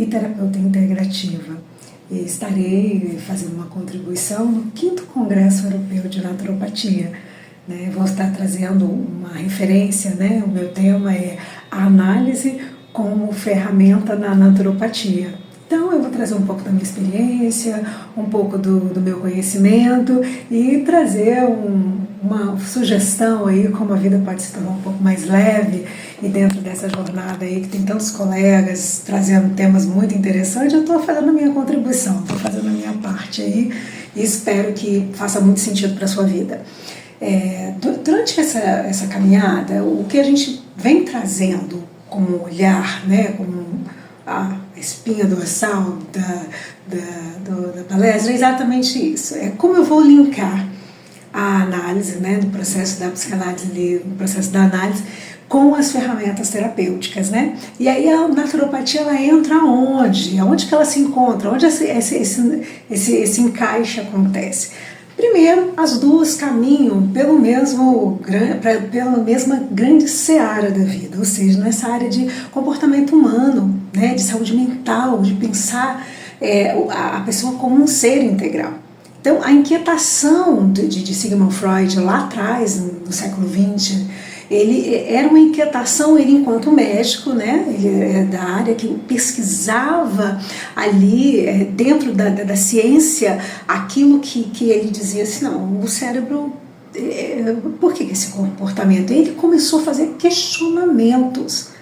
terapeuta integrativa. E estarei fazendo uma contribuição no 5º Congresso Europeu de Naturopatia. Né? Vou estar trazendo uma referência, né? O meu tema é a análise como ferramenta na naturopatia. Então eu vou trazer um pouco da minha experiência, um pouco do meu conhecimento e trazer uma sugestão aí como a vida pode se tornar um pouco mais leve, e dentro dessa jornada aí que tem tantos colegas trazendo temas muito interessantes, eu estou fazendo a minha contribuição, estou fazendo a minha parte aí e espero que faça muito sentido para a sua vida. Durante essa caminhada, o que a gente vem trazendo como olhar, né, como a espinha dorsal da palestra, é exatamente isso. É como eu vou linkar a análise, né, no processo da psicanálise, no processo da análise, com as ferramentas terapêuticas, né? E aí a naturopatia, ela entra onde? Aonde que ela se encontra? Onde esse encaixe acontece? Primeiro, as duas caminham pela mesma grande seara da vida, ou seja, nessa área de comportamento humano, né, de saúde mental, de pensar a pessoa como um ser integral. Então, a inquietação de Sigmund Freud lá atrás, no século XX, ele era uma inquietação, ele enquanto médico, né, ele é da área que pesquisava ali dentro da ciência aquilo que ele dizia assim, não, o cérebro, por que esse comportamento? Ele começou a fazer questionamentos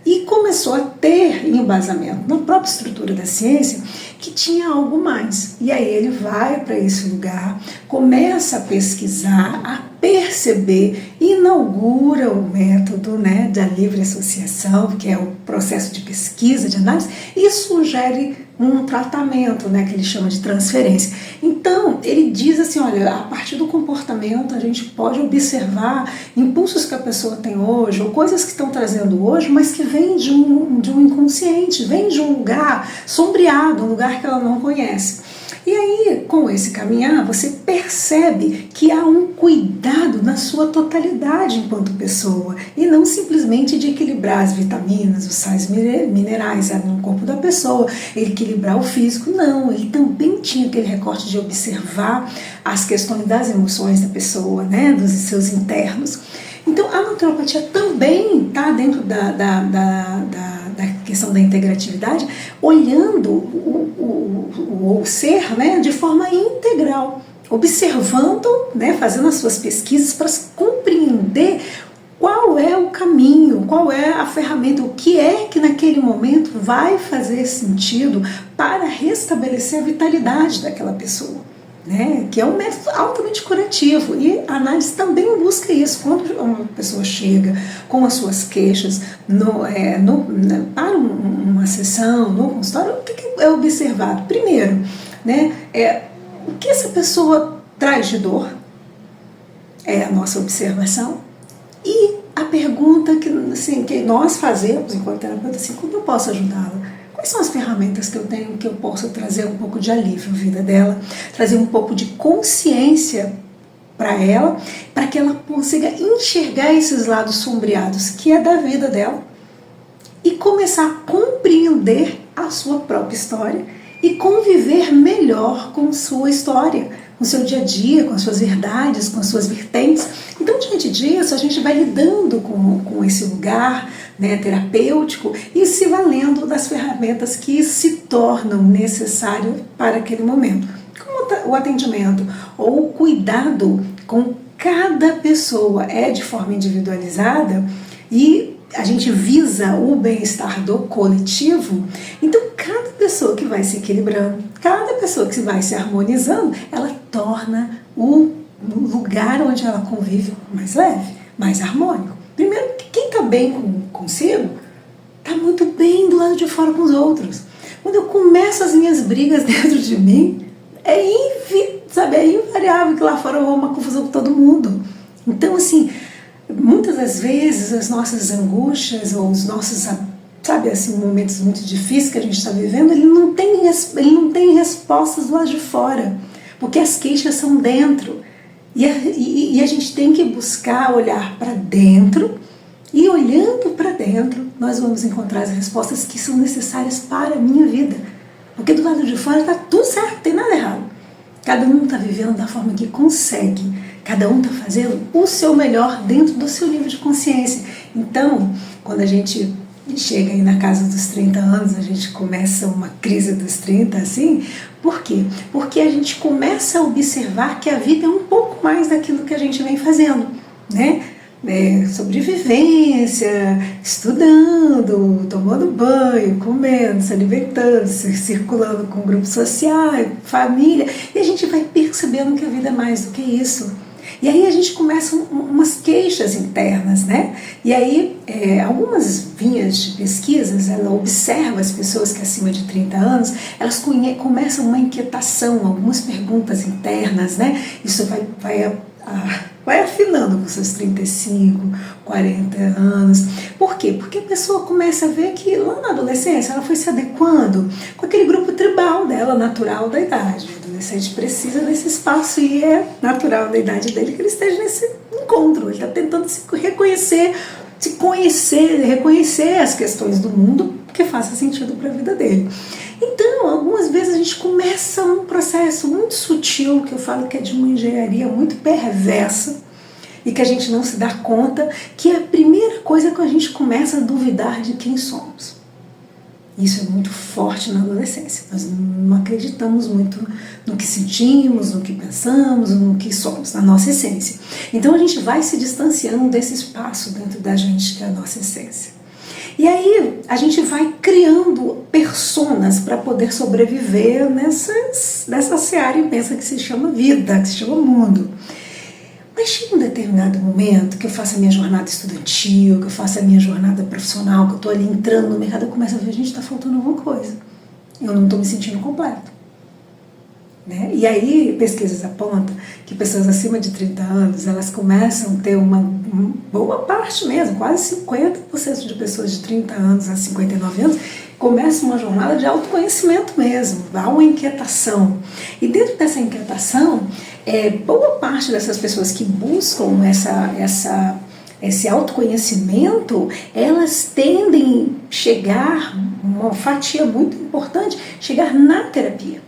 e começou a ter embasamento na própria estrutura da ciência que tinha algo mais. E aí ele vai para esse lugar, começa a pesquisar, a perceber, inaugura o método, né, da livre associação, que é o processo de pesquisa, de análise, e sugere um tratamento, né, que ele chama de transferência. Então, ele diz assim, olha, a partir do comportamento a gente pode observar impulsos que a pessoa tem hoje, ou coisas que estão trazendo hoje, mas que vêm de um inconsciente, vêm de um lugar sombreado, um lugar que ela não conhece. E aí, com esse caminhar, você percebe que há um cuidado na sua totalidade enquanto pessoa, e não simplesmente de equilibrar as vitaminas, os sais minerais no corpo da pessoa, equilibrar o físico, não, ele também tinha aquele recorte de observar as questões das emoções da pessoa, né, dos seus internos. Então, a naturopatia também está dentro da questão da integratividade, olhando o ser, né, de forma integral, observando, né, fazendo as suas pesquisas para compreender qual é o caminho, qual é a ferramenta, o que é que naquele momento vai fazer sentido para restabelecer a vitalidade daquela pessoa, né, que é um método altamente curativo, e a análise também busca isso. Quando uma pessoa chega com as suas queixas para uma sessão, no consultório, o que é observado? Primeiro, né, o que essa pessoa traz de dor, é a nossa observação, e a pergunta que nós fazemos enquanto terapeuta, assim, como eu posso ajudá-la? Quais são as ferramentas que eu tenho que eu possa trazer um pouco de alívio à vida dela, trazer um pouco de consciência para ela, para que ela consiga enxergar esses lados sombreados que é da vida dela e começar a compreender a sua própria história e conviver melhor com sua história, com o seu dia a dia, com as suas verdades, com as suas vertentes. Então, diante disso, a gente vai lidando com esse lugar, né, terapêutico, e se valendo das ferramentas que se tornam necessárias para aquele momento. Como o atendimento ou o cuidado com cada pessoa é de forma individualizada e a gente visa o bem-estar do coletivo, então cada pessoa que vai se equilibrando, cada pessoa que vai se harmonizando, ela torna o lugar onde ela convive mais leve, mais harmônico. Primeiro, quem está bem consigo, está muito bem do lado de fora com os outros. Quando eu começo as minhas brigas dentro de mim, é invariável que lá fora eu vou uma confusão com todo mundo. Então, assim, muitas das vezes as nossas angústias ou os nossos, momentos muito difíceis que a gente está vivendo, ele não tem respostas do lado de fora, porque as queixas são dentro. E a gente tem que buscar olhar para dentro E olhando para dentro, nós vamos encontrar as respostas que são necessárias para a minha vida. Porque do lado de fora está tudo certo, não tem nada errado. Cada um está vivendo da forma que consegue. Cada um está fazendo o seu melhor dentro do seu nível de consciência. Então, quando a gente chega aí na casa dos 30 anos, a gente começa uma crise dos 30, assim. Por quê? Porque a gente começa a observar que a vida é um pouco mais daquilo que a gente vem fazendo, né? Sobrevivência, estudando, tomando banho, comendo, se alimentando, circulando com grupos sociais, família, e a gente vai percebendo que a vida é mais do que isso. E aí a gente começa umas queixas internas, né? E aí algumas linhas de pesquisas, ela observa as pessoas que acima de 30 anos, elas começam uma inquietação, algumas perguntas internas, né? Isso vai afinando com seus 35, 40 anos. Por quê? Porque a pessoa começa a ver que lá na adolescência ela foi se adequando com aquele grupo tribal dela, natural da idade. O adolescente precisa desse espaço e é natural da idade dele que ele esteja nesse encontro. Ele está tentando se reconhecer, se conhecer, reconhecer as questões do mundo que faça sentido para a vida dele. Então, algumas vezes a gente começa um processo muito sutil, que eu falo que é de uma engenharia muito perversa, e que a gente não se dá conta, que é a primeira coisa que a gente começa a duvidar de quem somos. Isso é muito forte na adolescência. Nós não acreditamos muito no que sentimos, no que pensamos, no que somos, na nossa essência. Então a gente vai se distanciando desse espaço dentro da gente, que é a nossa essência. E aí a gente vai criando personas para poder sobreviver nessa seara imensa que se chama vida, que se chama mundo. Mas chega um determinado momento que eu faço a minha jornada estudantil, que eu faço a minha jornada profissional, que eu estou ali entrando no mercado, eu começo a ver, gente, está faltando alguma coisa. Eu não estou me sentindo completo. Né? E aí pesquisas apontam que pessoas acima de 30 anos, elas começam a ter uma boa parte mesmo, quase 50% de pessoas de 30 anos a 59 anos, começam uma jornada de autoconhecimento mesmo, há uma inquietação. E dentro dessa inquietação, boa parte dessas pessoas que buscam esse autoconhecimento, elas tendem a chegar, uma fatia muito importante, chegar na terapia.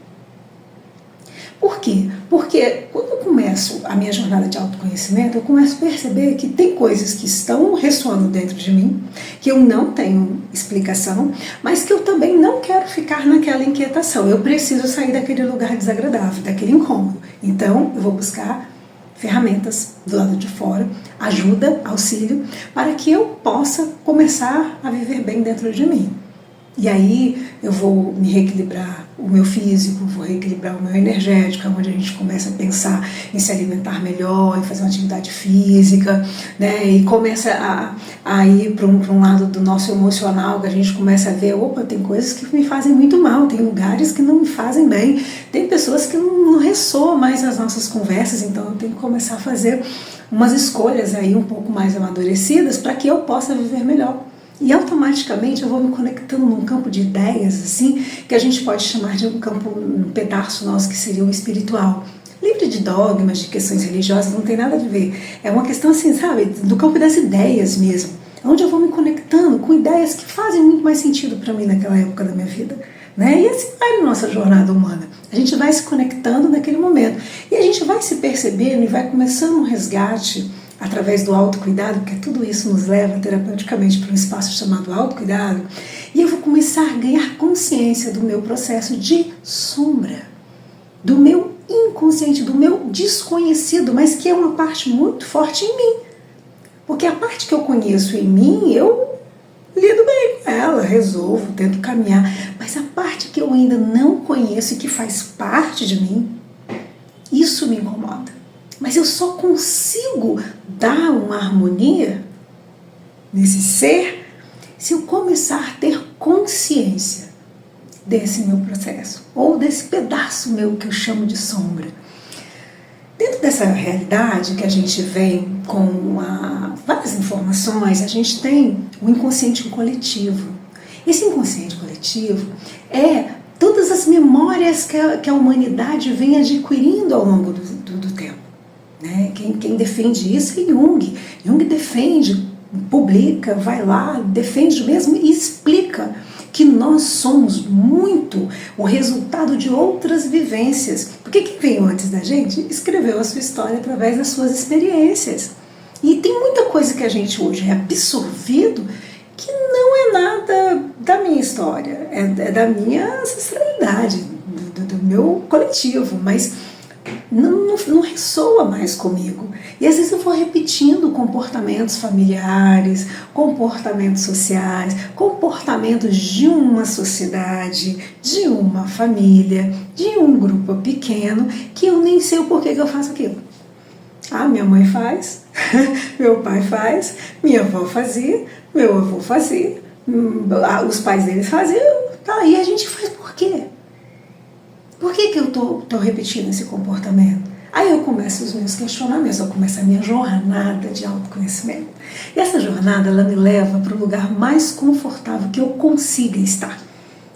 Por quê? Porque quando eu começo a minha jornada de autoconhecimento, eu começo a perceber que tem coisas que estão ressoando dentro de mim, que eu não tenho explicação, mas que eu também não quero ficar naquela inquietação. Eu preciso sair daquele lugar desagradável, daquele incômodo. Então, eu vou buscar ferramentas do lado de fora, ajuda, auxílio, para que eu possa começar a viver bem dentro de mim. E aí eu vou me reequilibrar o meu físico, vou reequilibrar o meu energético, onde a gente começa a pensar em se alimentar melhor, em fazer uma atividade física, né? E começa a ir para um lado do nosso emocional, que a gente começa a ver, opa, tem coisas que me fazem muito mal, tem lugares que não me fazem bem, tem pessoas que não ressoam mais as nossas conversas, então eu tenho que começar a fazer umas escolhas aí um pouco mais amadurecidas para que eu possa viver melhor. E automaticamente eu vou me conectando num campo de ideias, assim, que a gente pode chamar de um campo, um pedaço nosso que seria o espiritual. Livre de dogmas, de questões religiosas, não tem nada a ver. É uma questão, assim, sabe, do campo das ideias mesmo. Onde eu vou me conectando com ideias que fazem muito mais sentido para mim naquela época da minha vida. Né? E assim vai na nossa jornada humana. A gente vai se conectando naquele momento. E a gente vai se percebendo e vai começando um resgate através do autocuidado, porque tudo isso nos leva terapeuticamente para um espaço chamado autocuidado, e eu vou começar a ganhar consciência do meu processo de sombra, do meu inconsciente, do meu desconhecido, mas que é uma parte muito forte em mim. Porque a parte que eu conheço em mim, eu lido bem com ela, resolvo, tento caminhar, mas a parte que eu ainda não conheço e que faz parte de mim, isso me incomoda. Mas eu só consigo dar uma harmonia nesse ser se eu começar a ter consciência desse meu processo, ou desse pedaço meu que eu chamo de sombra. Dentro dessa realidade que a gente vem com várias informações, a gente tem o inconsciente coletivo. Esse inconsciente coletivo é todas as memórias que a humanidade vem adquirindo ao longo do tempo. Né? Quem defende isso é Jung. Jung defende publica, vai lá, defende mesmo e explica que nós somos muito o resultado de outras vivências. Porque quem veio antes da gente escreveu a sua história através das suas experiências. E tem muita coisa que a gente hoje é absorvido que não é nada da minha história, é da minha ancestralidade, do meu coletivo, mas não ressoa mais comigo. E às vezes eu vou repetindo comportamentos familiares, comportamentos sociais, comportamentos de uma sociedade, de uma família, de um grupo pequeno, que eu nem sei o porquê que eu faço aquilo. Ah, minha mãe faz, meu pai faz, minha avó fazia, meu avô fazia, os pais deles faziam, tá, e a gente faz por quê? Por que eu tô repetindo esse comportamento? Aí eu começo os meus questionamentos, eu começo a minha jornada de autoconhecimento. E essa jornada, ela me leva para o lugar mais confortável que eu consiga estar.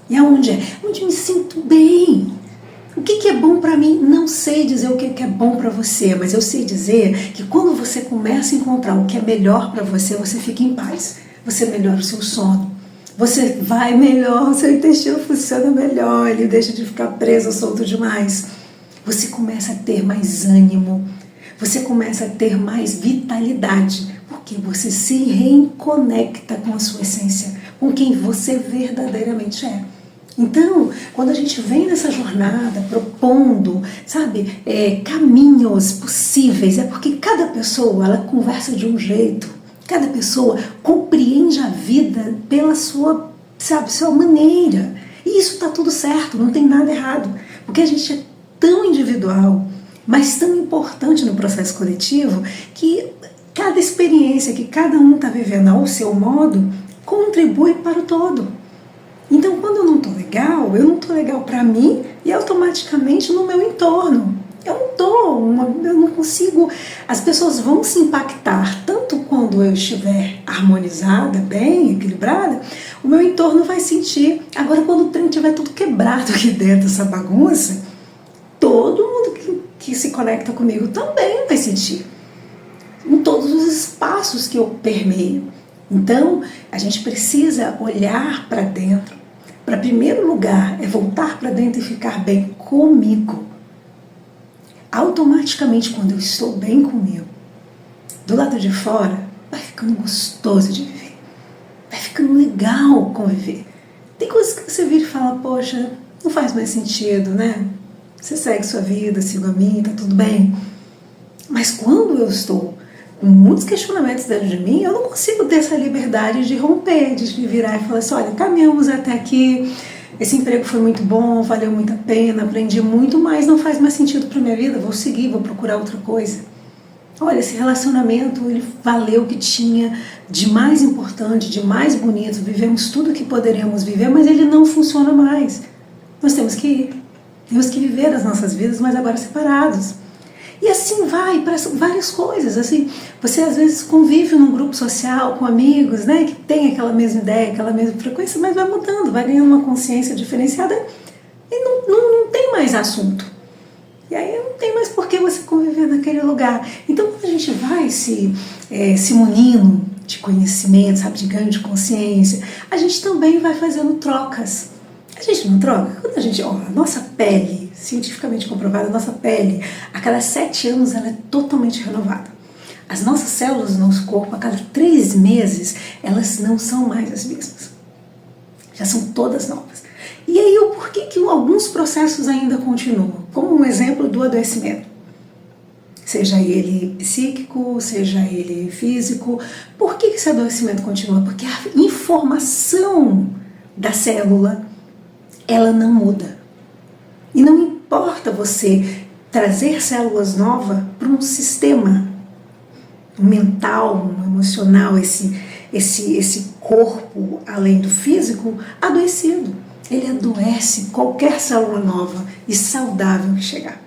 E aonde é? Onde me sinto bem. O que é bom para mim? Não sei dizer o que é bom para você, mas eu sei dizer que quando você começa a encontrar o que é melhor para você, você fica em paz. Você melhora o seu sono. Você vai melhor, o seu intestino funciona melhor, ele deixa de ficar preso, solto demais. Você começa a ter mais ânimo, você começa a ter mais vitalidade, porque você se reconecta com a sua essência, com quem você verdadeiramente é. Então, quando a gente vem nessa jornada propondo, sabe, caminhos possíveis, é porque cada pessoa, ela conversa de um jeito. Cada pessoa compreende a vida pela sua maneira. E isso está tudo certo, não tem nada errado. Porque a gente é tão individual, mas tão importante no processo coletivo, que cada experiência que cada um está vivendo ao seu modo, contribui para o todo. Então, quando eu não estou legal para mim e automaticamente no meu entorno. Eu não consigo, as pessoas vão se impactar, tanto quando eu estiver harmonizada, bem, equilibrada, o meu entorno vai sentir. Agora, quando o trem estiver tudo quebrado aqui dentro dessa bagunça, todo mundo que se conecta comigo também vai sentir, em todos os espaços que eu permeio. Então, a gente precisa olhar para dentro. Para primeiro lugar, é voltar para dentro e ficar bem comigo. Automaticamente, quando eu estou bem comigo, do lado de fora, vai ficando gostoso de viver. Vai ficando legal conviver. Tem coisas que você vira e fala, poxa, não faz mais sentido, né? Você segue sua vida, sigo a minha, tá tudo bem. Mas quando eu estou com muitos questionamentos dentro de mim, eu não consigo ter essa liberdade de romper, de virar e falar assim, olha, caminhamos até aqui, esse emprego foi muito bom, valeu muito a pena, aprendi muito, mas não faz mais sentido para minha vida, vou seguir, vou procurar outra coisa. Olha, esse relacionamento, ele valeu o que tinha de mais importante, de mais bonito, vivemos tudo o que poderíamos viver, mas ele não funciona mais. Nós temos que viver as nossas vidas, mas agora separados. E assim vai para várias coisas, assim, você às vezes convive num grupo social com amigos, né, que tem aquela mesma ideia, aquela mesma frequência, mas vai mudando, vai ganhando uma consciência diferenciada e não tem mais assunto. E aí não tem mais por que você conviver naquele lugar. Então quando a gente vai se munindo de conhecimento, sabe, de ganho de consciência, a gente também vai fazendo trocas. A gente não troca? Quando a gente, a nossa pele, cientificamente comprovada, a nossa pele, a cada 7 anos ela é totalmente renovada. As nossas células do nosso corpo, a cada 3 meses, elas não são mais as mesmas. Já são todas novas. E aí, o porquê que alguns processos ainda continuam? Como um exemplo do adoecimento. Seja ele psíquico, seja ele físico. Por que esse adoecimento continua? Porque a informação da célula, ela não muda. E não importa você trazer células novas para um sistema mental, emocional, esse corpo, além do físico, adoecido. Ele adoece qualquer célula nova e saudável que chegar.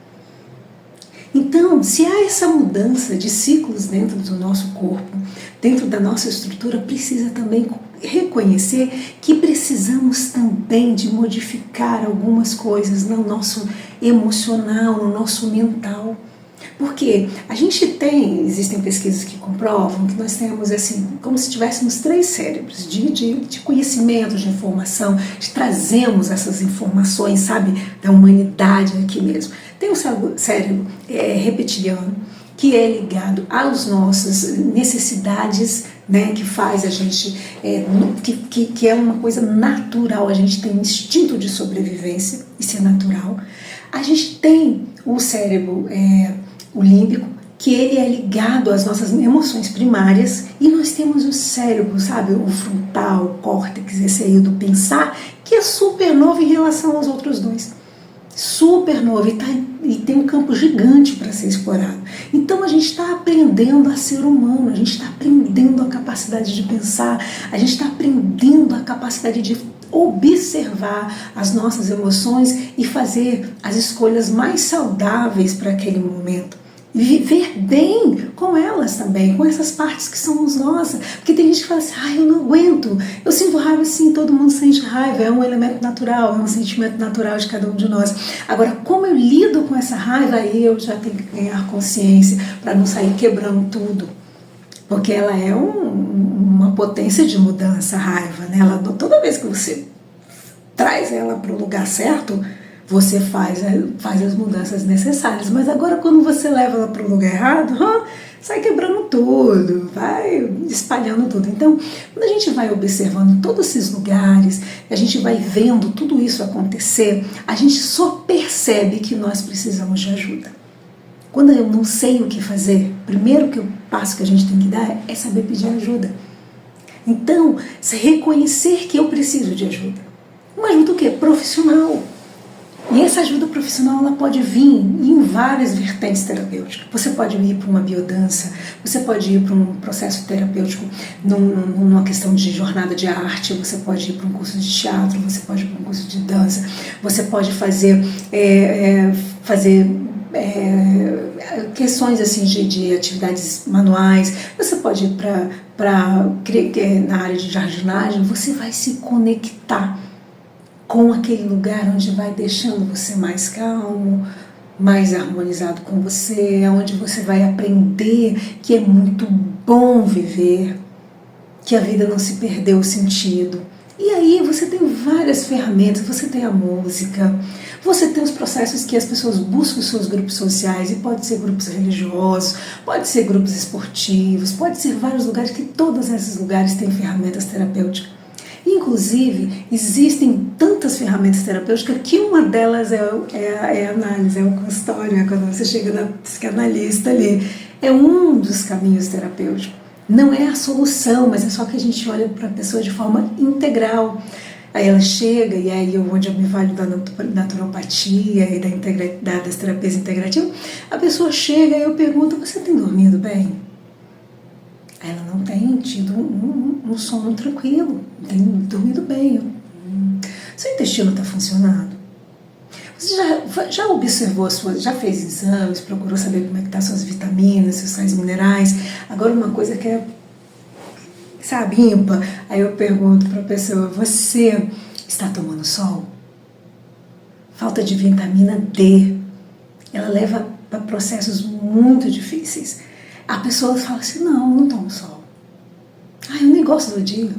Então, se há essa mudança de ciclos dentro do nosso corpo, dentro da nossa estrutura, precisa também reconhecer que precisamos também de modificar algumas coisas no nosso emocional, no nosso mental. Porque a gente existem pesquisas que comprovam que nós temos assim, como se tivéssemos 3 cérebros de conhecimento, de informação, trazemos essas informações, sabe, da humanidade aqui mesmo. Tem o cérebro reptiliano, que é ligado às nossas necessidades, né, que faz a gente, que é uma coisa natural, a gente tem um instinto de sobrevivência, isso é natural. A gente tem o cérebro o límbico, que ele é ligado às nossas emoções primárias, e nós temos o cérebro, sabe, o frontal, o córtex, esse aí do pensar, que é super novo em relação aos outros dois. Super novo, e tem um campo gigante para ser explorado. Então a gente está aprendendo a ser humano, a gente está aprendendo a capacidade de pensar, a gente está aprendendo a capacidade de observar as nossas emoções e fazer as escolhas mais saudáveis para aquele momento. Viver bem com elas também, com essas partes que somos nossas. Porque tem gente que fala assim, eu não aguento, eu sinto raiva. Sim, todo mundo sente raiva, é um elemento natural, é um sentimento natural de cada um de nós. Agora, como eu lido com essa raiva, aí eu já tenho que ganhar consciência para não sair quebrando tudo. Porque ela é uma potência de mudança, a raiva, né? Toda vez que você traz ela para o lugar certo, você faz as mudanças necessárias. Mas agora, quando você leva ela para o lugar errado, sai quebrando tudo, vai espalhando tudo. Então, quando a gente vai observando todos esses lugares, a gente vai vendo tudo isso acontecer, a gente só percebe que nós precisamos de ajuda. Quando eu não sei o que fazer, o primeiro passo que a gente tem que dar é saber pedir ajuda. Então, reconhecer que eu preciso de ajuda. Uma ajuda o quê? Profissional. E essa ajuda profissional ela pode vir em várias vertentes terapêuticas. Você pode ir para uma biodança, você pode ir para um processo terapêutico numa questão de jornada de arte, você pode ir para um curso de teatro, você pode ir para um curso de dança, você pode fazer questões assim de atividades manuais, você pode ir na área de jardinagem, você vai se conectar com aquele lugar onde vai deixando você mais calmo, mais harmonizado com você, onde você vai aprender que é muito bom viver, que a vida não se perdeu o sentido. E aí você tem várias ferramentas, você tem a música, você tem os processos que as pessoas buscam os seus grupos sociais, e pode ser grupos religiosos, pode ser grupos esportivos, pode ser vários lugares, que todos esses lugares têm ferramentas terapêuticas. Inclusive, existem tantas ferramentas terapêuticas que uma delas é a análise, é o consultório, quando você chega na psicanalista ali. É um dos caminhos terapêuticos. Não é a solução, mas é só que a gente olha para a pessoa de forma integral. Aí ela chega, e aí onde eu me valho da naturopatia e das terapias integrativas, a pessoa chega e eu pergunto, você tem dormido bem? Ela não tem tido um sono tranquilo, tem dormido bem. Seu intestino está funcionando? Você já observou já fez exames, procurou saber como é que estão suas vitaminas, seus sais minerais? Agora uma coisa que é, sabe, ímpar. Aí eu pergunto para a pessoa, você está tomando sol? Falta de vitamina D, ela leva para processos muito difíceis. A pessoa fala assim, não tomo sol. Eu nem gosto do dia.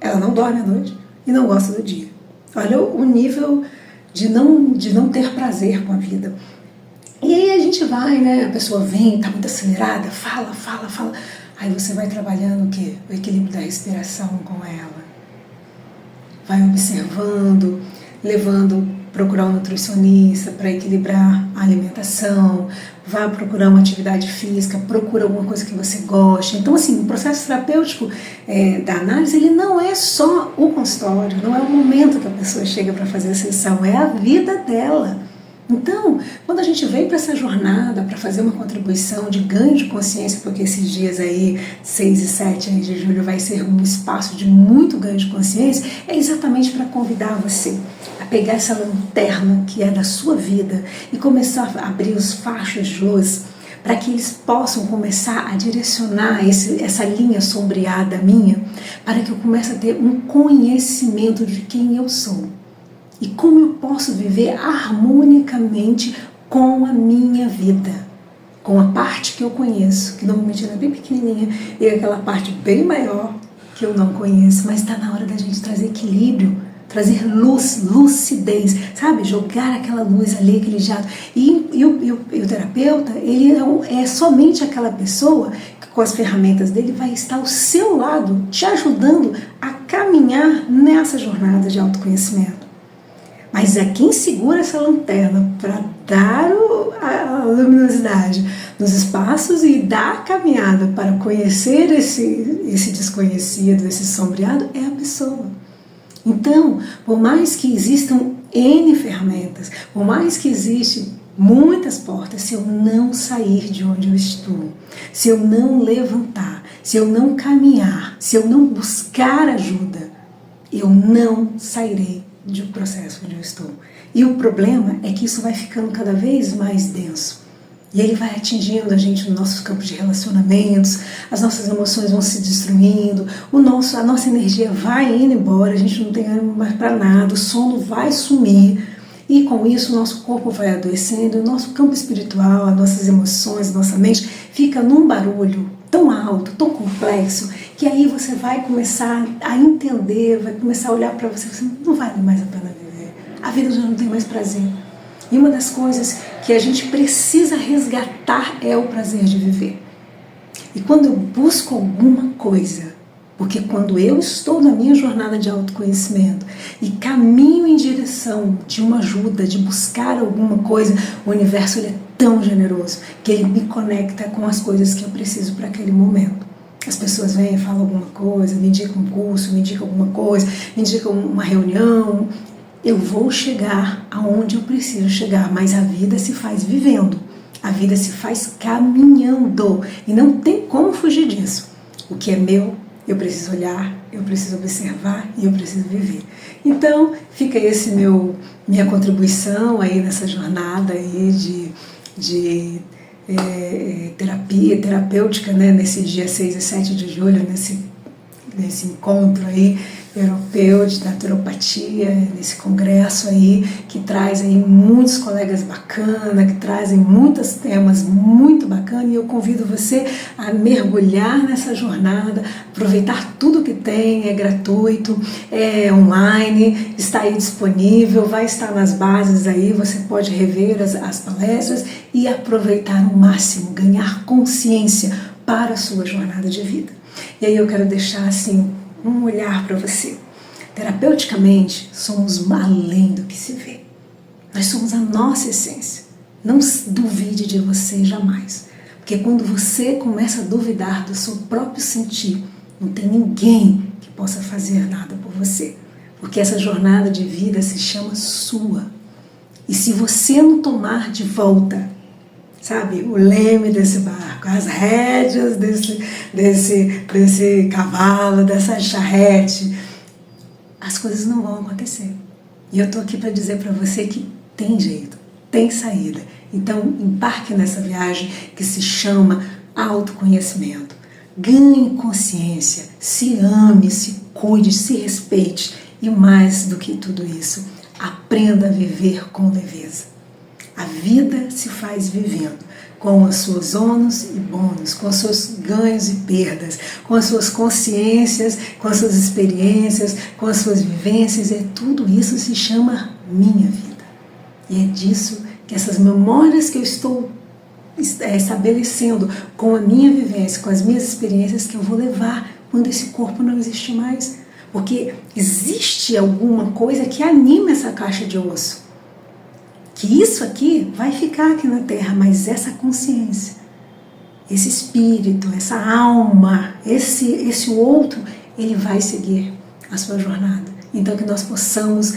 Ela não dorme à noite e não gosta do dia. Olha o nível de não ter prazer com a vida. E aí a gente vai, né? A pessoa vem, está muito acelerada, fala. Aí você vai trabalhando o quê? O equilíbrio da respiração com ela. Vai observando, procurar um nutricionista para equilibrar a alimentação, vai procurar uma atividade física, procura alguma coisa que você goste. Então, assim, o processo terapêutico da análise, ele não é só o consultório, não é o momento que a pessoa chega para fazer a sessão, é a vida dela. Então, quando a gente vem para essa jornada, para fazer uma contribuição de ganho de consciência, porque esses dias aí, 6 e 7 aí de julho, vai ser um espaço de muito ganho de consciência, é exatamente para convidar você a pegar essa lanterna que é da sua vida e começar a abrir os fachos de luz, para que eles possam começar a direcionar essa linha sombreada minha, para que eu comece a ter um conhecimento de quem eu sou. E como eu posso viver harmonicamente com a minha vida. com a parte que eu conheço, que normalmente ela é bem pequenininha, e aquela parte bem maior que eu não conheço, mas está na hora da gente trazer equilíbrio, trazer luz, lucidez, sabe? Jogar aquela luz ali, aquele jato. E o terapeuta, ele é somente aquela pessoa que com as ferramentas dele vai estar ao seu lado, te ajudando a caminhar nessa jornada de autoconhecimento. Mas é quem segura essa lanterna para dar a luminosidade nos espaços e dar a caminhada para conhecer esse desconhecido, esse sombreado, é a pessoa. Então, por mais que existam N ferramentas, por mais que existam muitas portas, se eu não sair de onde eu estou, se eu não levantar, se eu não caminhar, se eu não buscar ajuda, eu não sairei do processo onde eu estou. E o problema é que isso vai ficando cada vez mais denso. E ele vai atingindo a gente no nosso campo de relacionamentos, as nossas emoções vão se destruindo, a nossa energia vai indo embora, a gente não tem ânimo mais para nada, o sono vai sumir. E com isso o nosso corpo vai adoecendo, o nosso campo espiritual, as nossas emoções, a nossa mente fica num barulho tão alto, tão complexo, que aí você vai começar a entender, vai começar a olhar para você, não vale mais a pena viver, a vida já não tem mais prazer. E uma das coisas que a gente precisa resgatar é o prazer de viver. E quando eu busco alguma coisa, porque quando eu estou na minha jornada de autoconhecimento e caminho em direção de uma ajuda, de buscar alguma coisa, o universo ele é tão generoso que ele me conecta com as coisas que eu preciso para aquele momento. As pessoas vêm, falam alguma coisa, me indicam um curso, me indicam alguma coisa, me indicam uma reunião. Eu vou chegar aonde eu preciso chegar, mas a vida se faz vivendo, a vida se faz caminhando e não tem como fugir disso. O que é meu, eu preciso olhar, eu preciso observar e eu preciso viver. Então, fica minha contribuição aí nessa jornada aí de terapêutica, né, nesse dia 6 e 7 de julho, nesse encontro aí europeu da teropatia, nesse congresso aí, que traz aí muitos colegas bacanas, que trazem muitos temas muito bacanas, e eu convido você a mergulhar nessa jornada, aproveitar tudo que tem, é gratuito, é online, está aí disponível, vai estar nas bases aí, você pode rever as palestras e aproveitar o máximo, ganhar consciência para a sua jornada de vida. E aí eu quero deixar assim um olhar para você. Terapeuticamente, somos além do que se vê. Nós somos a nossa essência. Não duvide de você jamais. Porque quando você começa a duvidar do seu próprio sentir, não tem ninguém que possa fazer nada por você. Porque essa jornada de vida se chama sua. E se você não tomar de volta, sabe, o leme desse barco, as rédeas desse cavalo, dessa charrete, as coisas não vão acontecer. E eu estou aqui para dizer para você que tem jeito, tem saída. Então, embarque nessa viagem que se chama autoconhecimento. Ganhe consciência, se ame, se cuide, se respeite. E mais do que tudo isso, aprenda a viver com leveza. A vida se faz vivendo, com os seus ônus e bônus, com os seus ganhos e perdas, com as suas consciências, com as suas experiências, com as suas vivências, e tudo isso se chama minha vida. E é disso que essas memórias que eu estou estabelecendo com a minha vivência, com as minhas experiências, que eu vou levar quando esse corpo não existe mais. Porque existe alguma coisa que anima essa caixa de osso. Que isso aqui vai ficar aqui na Terra, mas essa consciência, esse espírito, essa alma, esse outro, ele vai seguir a sua jornada. Então que nós possamos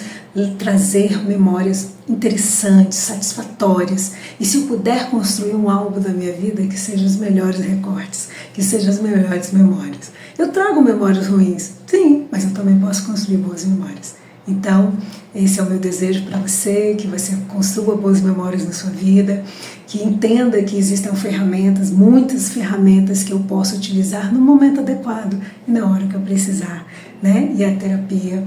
trazer memórias interessantes, satisfatórias. E se eu puder construir um álbum da minha vida, que sejam os melhores recortes, que sejam as melhores memórias. Eu trago memórias ruins, sim, mas eu também posso construir boas memórias. Então, esse é o meu desejo para você, que você construa boas memórias na sua vida, que entenda que existem ferramentas, muitas ferramentas que eu posso utilizar no momento adequado e na hora que eu precisar. né? E a terapia,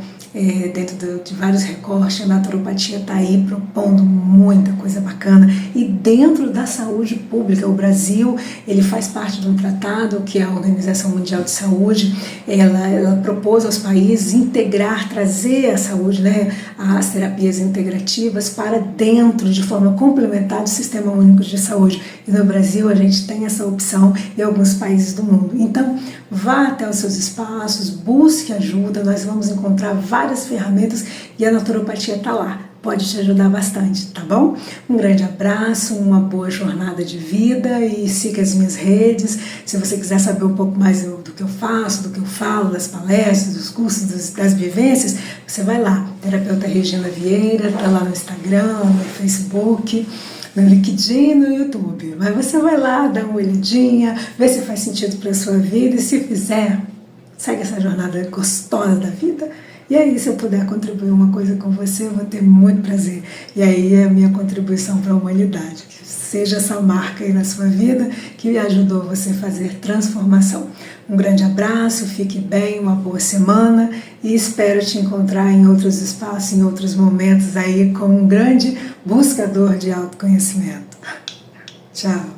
dentro de vários recortes, a naturopatia está aí propondo muita coisa bacana. E dentro da saúde pública, o Brasil, ele faz parte de um tratado que a Organização Mundial de Saúde, ela propôs aos países integrar, trazer a saúde, né, as terapias integrativas para dentro, de forma complementar, do Sistema Único de Saúde. E no Brasil a gente tem essa opção em alguns países do mundo. Então, vá até os seus espaços, busque ajuda, nós vamos encontrar várias ferramentas e a naturopatia está lá. Pode te ajudar bastante, tá bom? Um grande abraço, uma boa jornada de vida e siga as minhas redes. Se você quiser saber um pouco mais do que eu faço, do que eu falo, das palestras, dos cursos, das vivências, você vai lá, Terapeuta Regina Vieira, tá lá no Instagram, no Facebook, no LinkedIn, no YouTube. Mas você vai lá, dá uma olhadinha, vê se faz sentido para a sua vida e se fizer, segue essa jornada gostosa da vida. E aí, se eu puder contribuir uma coisa com você, eu vou ter muito prazer. E aí é a minha contribuição para a humanidade. Que seja essa marca aí na sua vida que ajudou você a fazer transformação. Um grande abraço, fique bem, uma boa semana e espero te encontrar em outros espaços, em outros momentos aí como um grande buscador de autoconhecimento. Tchau!